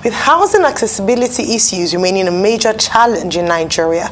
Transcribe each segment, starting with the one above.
With housing accessibility issues remaining a major challenge in Nigeria,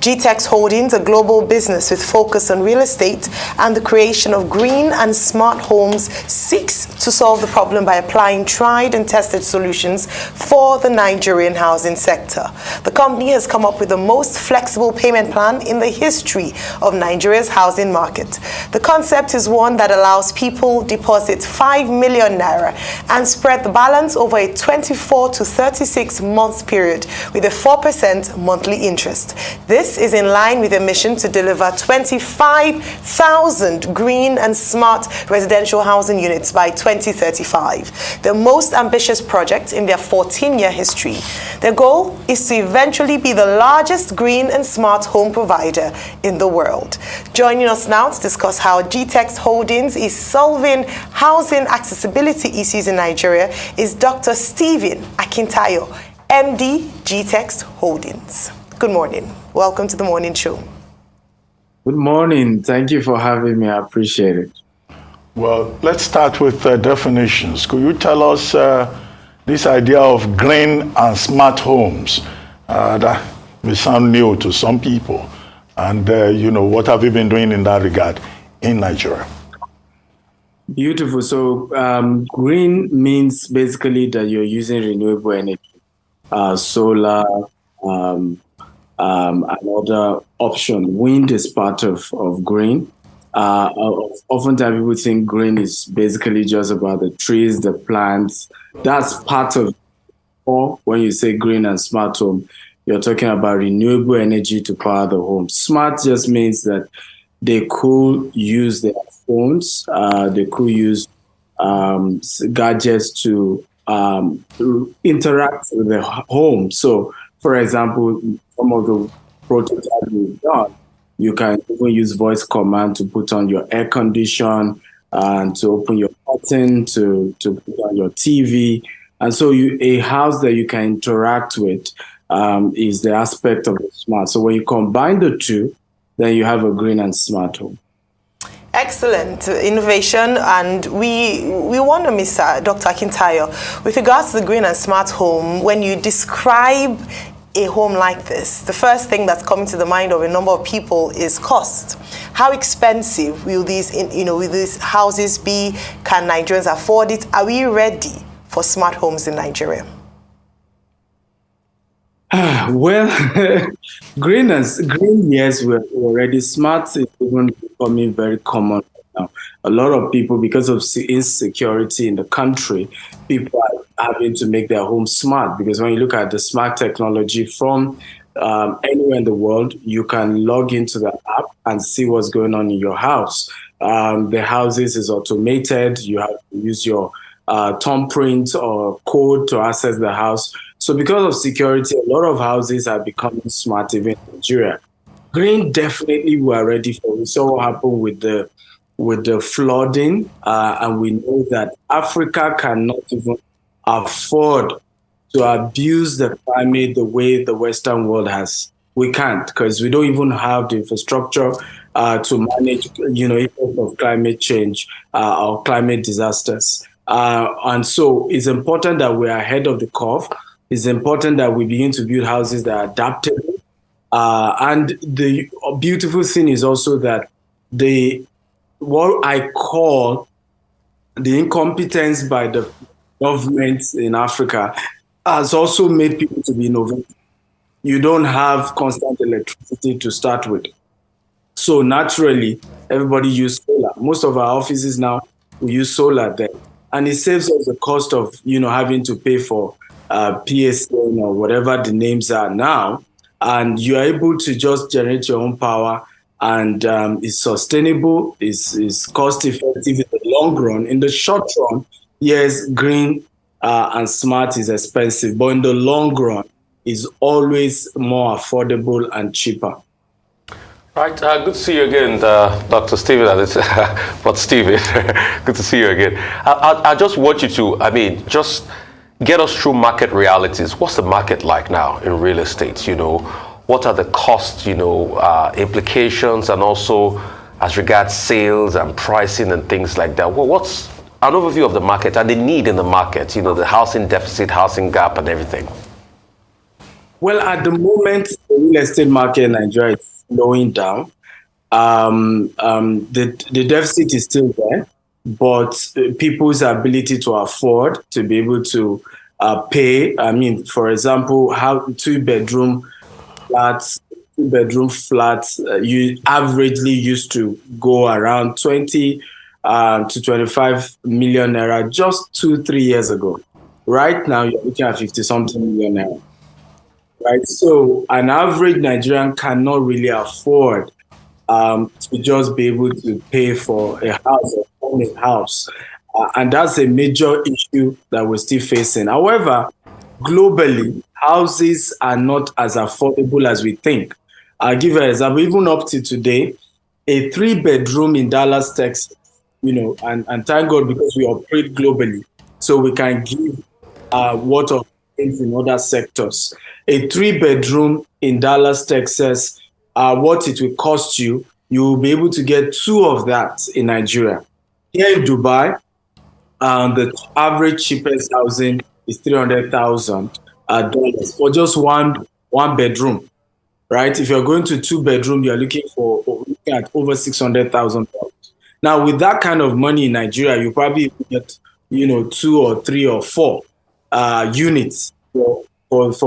GtextHomes, a global business with focus on real estate and the creation of green and smart homes, seeks to solve the problem by applying tried and tested solutions for the Nigerian housing sector. The company has come up with the most flexible payment plan in the history of Nigeria's housing market. The concept is one that allows people deposit 5 million naira and spread the balance over a 24 to 36 months period with a 4% monthly interest. This is in line with a mission to deliver 25,000 green and smart residential housing units by 2035, the most ambitious project in their 14-year history. Their goal is to eventually be the largest green and smart home provider in the world. Joining us now to discuss how GtextHomes is solving housing accessibility issues in Nigeria is Dr. Stephen Akintayo, MD, GtextHomes. Good morning. Welcome to the morning show. Good morning. Thank you for having me. I appreciate it. Well, let's start with definitions. Could you tell us this idea of green and smart homes? That may sound new to some people. And, what have you been doing in that regard in Nigeria? Beautiful. So green means basically that you're using renewable energy, solar, another option. Wind is part of green. Oftentimes people think green is basically just about the trees, the plants. That's part of, or when you say green and smart home, you're talking about renewable energy to power the home. Smart just means that they could use their phones, they could use gadgets to interact with the home. So, for example, some of the prototypes we've done, you can even use voice command to put on your air condition and to open your curtain, to put on your TV. And so a house that you can interact with is the aspect of the smart. So when you combine the two, then you have a green and smart home. Excellent innovation, and we wonder, Mr. Dr. Akintayo, with regards to the green and smart home, when you describe a home like this, the first thing that's coming to the mind of a number of people is cost. How expensive will these houses be? Can Nigerians afford it? Are we ready for smart homes in Nigeria? Well, green, yes, we're already smart. It's even becoming very common now. A lot of people, because of insecurity in the country, people are having to make their homes smart. Because when you look at the smart technology from anywhere in the world, you can log into the app and see what's going on in your house. The houses is automated. You have to use your thumbprint or code to access the house. So because of security, a lot of houses are becoming smart even in Nigeria. Green, definitely we are ready for. We saw what happened with the flooding, and we know that Africa cannot even afford to abuse the climate the way the Western world has. We can't, because we don't even have the infrastructure to manage, effects of climate change or climate disasters. And so it's important that we're ahead of the curve. It's important that we begin to build houses that are adaptable. And the beautiful thing is also that what I call the incompetence by the governments in Africa has also made people to be innovative. You don't have constant electricity to start with. So naturally, everybody uses solar. Most of our offices now, we use solar there. And it saves us the cost of, having to pay for PSN or whatever the names are now. And you're able to just generate your own power, and it's sustainable, it's cost effective in the long run. In the short run, yes, green and smart is expensive, but in the long run, it's always more affordable and cheaper. Right, good to see you again, Dr. Stephen. But Stephen, good to see you again. I just want you to, just get us through market realities. What's the market like now in real estate? What are the costs, implications, and also as regards sales and pricing and things like that? Well, an overview of the market and the need in the market, the housing deficit, housing gap, and everything. Well, at the moment, the real estate market in Nigeria is slowing down. The deficit is still there, but people's ability to afford to be able to pay. I mean, for example, how two-bedroom flats you averagely used to go around 20 to 25 million naira just 2-3 years ago. Right now, you're looking at 50-something million naira. Right, so an average Nigerian cannot really afford to just be able to pay for a house or own a house. And that's a major issue that we're still facing. However, globally, houses are not as affordable as we think. I'll give you an example. Even up to today, a 3-bedroom in Dallas, Texas, and thank God because we operate globally, so we can give what of things in other sectors. A 3-bedroom in Dallas, Texas, what it will cost you, you will be able to get 2 of that in Nigeria. Here in Dubai, the average cheapest housing is $300,000 for just one bedroom, right? If you're going to 2-bedroom, you're looking at over $600,000. Now, with that kind of money in Nigeria, you probably get 2 or 3 or 4 units for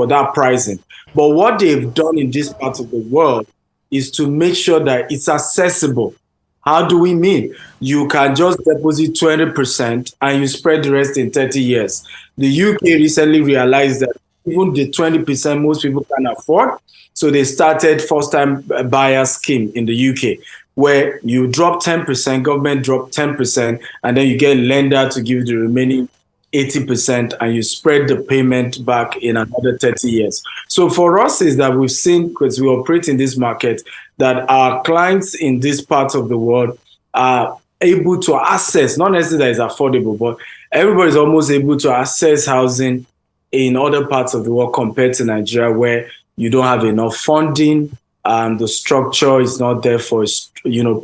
that pricing. But what they've done in this part of the world is to make sure that it's accessible. How do we mean? You can just deposit 20% and you spread the rest in 30 years. The UK recently realized that even the 20% most people can afford, so they started first-time buyer scheme in the UK, where you drop 10%, government drop 10%, and then you get a lender to give the remaining 80%, and you spread the payment back in another 30 years. So for us is that we've seen, because we operate in this market, that our clients in this part of the world are able to access, not necessarily that it's affordable, but everybody's almost able to access housing in other parts of the world compared to Nigeria, where you don't have enough funding, the structure is not there for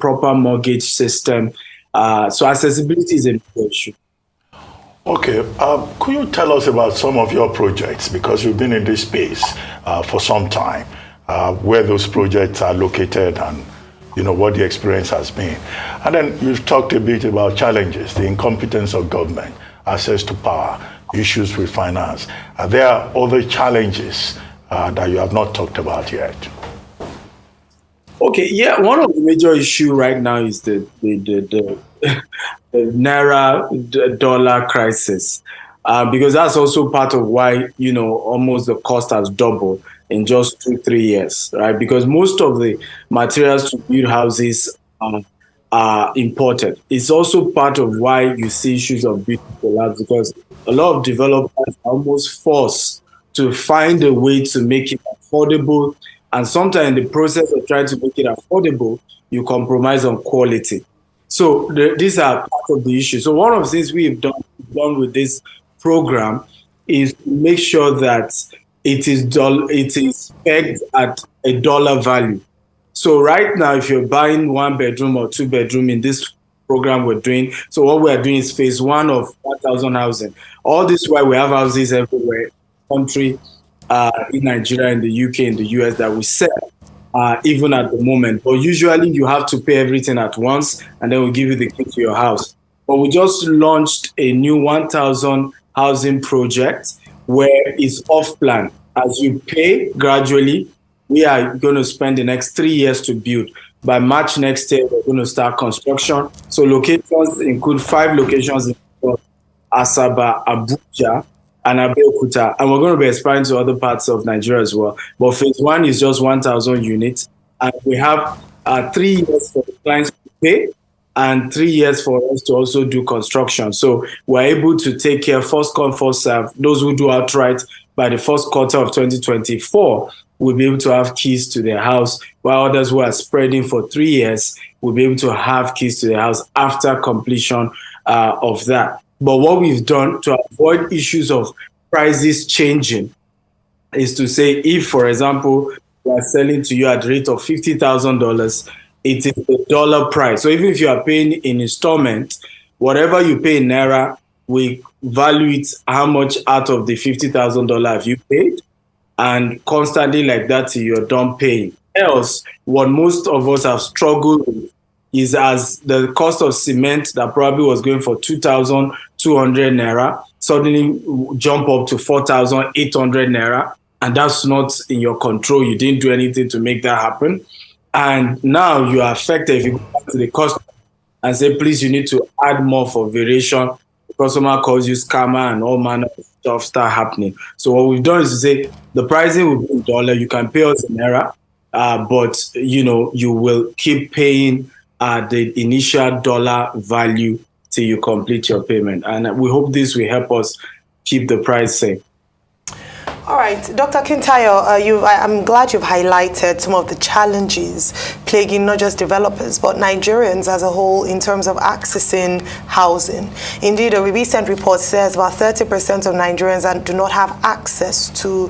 proper mortgage system. So accessibility is a big issue. Okay, could you tell us about some of your projects, because you've been in this space for some time, where those projects are located and what the experience has been. And then you've talked a bit about challenges, the incompetence of government, access to power, issues with finance. Are there other challenges that you have not talked about yet? Okay, yeah, one of the major issues right now is the Naira dollar crisis, because that's also part of why, almost the cost has doubled in just 2-3 years, right? Because most of the materials to build houses are imported. It's also part of why you see issues of building collapse, because a lot of developers are almost forced to find a way to make it affordable. And sometimes in the process of trying to make it affordable, you compromise on quality. So these are part of the issue. So one of the things we've done with this program is to make sure that it is pegged at a dollar value. So right now, if you're buying 1-bedroom or 2-bedroom in this program we're doing, so what we're doing is phase 1 of 1,000 housing. All this while we have houses everywhere, country, in Nigeria, in the UK, in the US that we sell, even at the moment. But usually you have to pay everything at once, and then we'll give you the key to your house. But we just launched a new 1,000 housing project where it's off plan. As you pay gradually, we are going to spend the next 3 years to build. By March next year, we're going to start construction. So locations include 5 locations in Asaba, Abuja, and Abeokuta. And we're going to be expanding to other parts of Nigeria as well. But phase 1 is just 1,000 units. And we have 3 years for the clients to pay and 3 years for us to also do construction. So we're able to take care, first come, first serve. Those who do outright by the first quarter of 2024 will be able to have keys to their house, while others who are spreading for 3 years will be able to have keys to their house after completion of that. But what we've done to avoid issues of prices changing is to say, if, for example, we are selling to you at the rate of $50,000, it is the dollar price. So even if you are paying in installment, whatever you pay in Naira, we value it how much out of the $50,000 have you paid, and constantly like that till you're done paying. Else, what most of us have struggled with is as the cost of cement that probably was going for 2,200 Naira suddenly jump up to 4,800 Naira, and that's not in your control. You didn't do anything to make that happen. And now you are affected if you go back to the customer and say, please, you need to add more for variation. The customer calls you scammer and all manner of stuff start happening. So what we've done is to say the pricing will be in dollar. You can pay us in Naira, but you will keep paying the initial dollar value till you complete your payment. And we hope this will help us keep the price safe. All right, Dr. Akintayo, I'm glad you've highlighted some of the challenges plaguing not just developers, but Nigerians as a whole in terms of accessing housing. Indeed, a recent report says about 30% of Nigerians do not have access to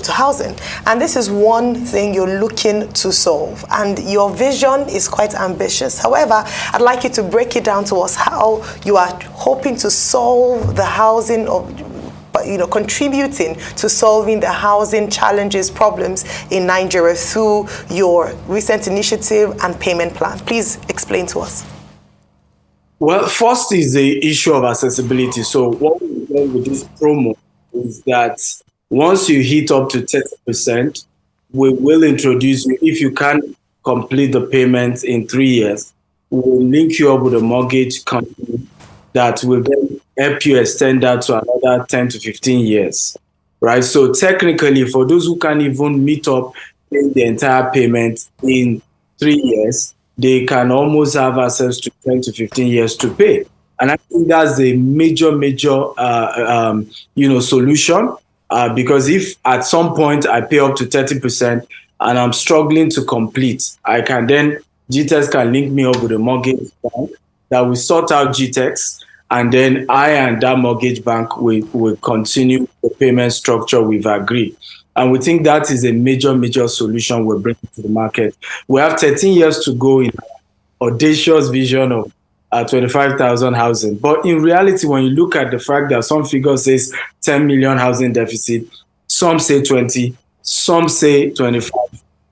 housing. And this is one thing you're looking to solve. And your vision is quite ambitious. However, I'd like you to break it down to us how you are hoping to solve the housing contributing to solving the housing challenges, problems in Nigeria through your recent initiative and payment plan. Please explain to us. Well, first is the issue of accessibility. So what we've done with this promo is that once you hit up to 30%, we will introduce you, if you can complete the payments in 3 years, we will link you up with a mortgage company that will then help you extend that to another 10 to 15 years, right? So technically, for those who can't even meet up in the entire payment in 3 years, they can almost have access to 10 to 15 years to pay. And I think that's a major solution, because if at some point I pay up to 30% and I'm struggling to complete, I can then, GTEx can link me up with a mortgage bank that will sort out GTEx, and then I and that mortgage bank will continue the payment structure we've agreed. And we think that is a major solution we're bringing to the market. We have 13 years to go in our audacious vision of 25,000 housing. But in reality, when you look at the fact that some figures says 10 million housing deficit, some say 20, some say 25.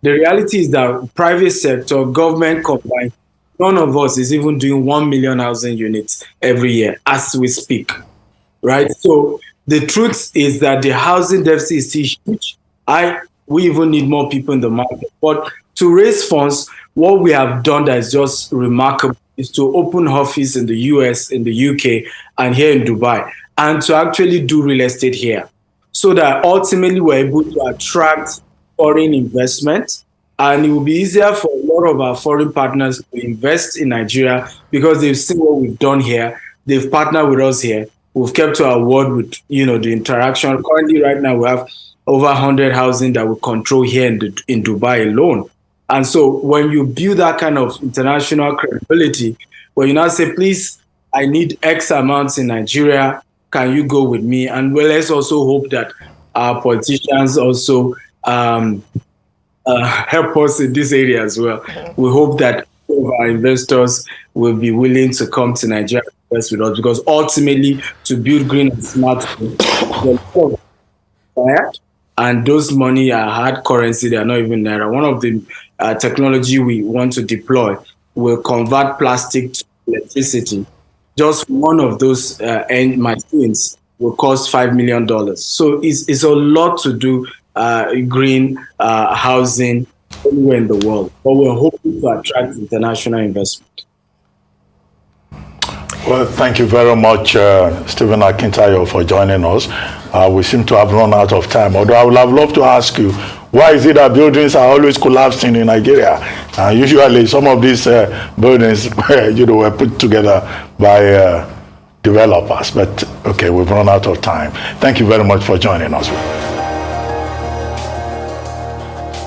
The reality is that private sector, government combined, none of us is even doing 1 million housing units every year as we speak, right? So the truth is that the housing deficit is still huge. We even need more people in the market. But to raise funds, what we have done that is just remarkable is to open office in the US, in the UK, and here in Dubai, and to actually do real estate here, so that ultimately we're able to attract foreign investment. And it will be easier for a lot of our foreign partners to invest in Nigeria because they've seen what we've done here. They've partnered with us here. We've kept to our word with, the interaction. Currently, right now, we have over 100 housing that we control here in Dubai alone. And so when you build that kind of international credibility, when you now say, please, I need X amounts in Nigeria, can you go with me? And well, let's also hope that our politicians also help us in this area as well. We hope that our investors will be willing to come to Nigeria and invest with us, because ultimately, to build green and smart, and those money are hard currency, they are not even Naira. One of the technology we want to deploy will convert plastic to electricity. Just one of those machines will cost $5 million. So it's a lot to do green housing anywhere in the world, but we're hoping to attract international investment. Well, thank you very much, Stephen Akintayo, for joining us. We seem to have run out of time, although I would have loved to ask you, why is it that buildings are always collapsing in Nigeria? Usually some of these buildings were put together by developers, but okay, we've run out of time. Thank you very much for joining us.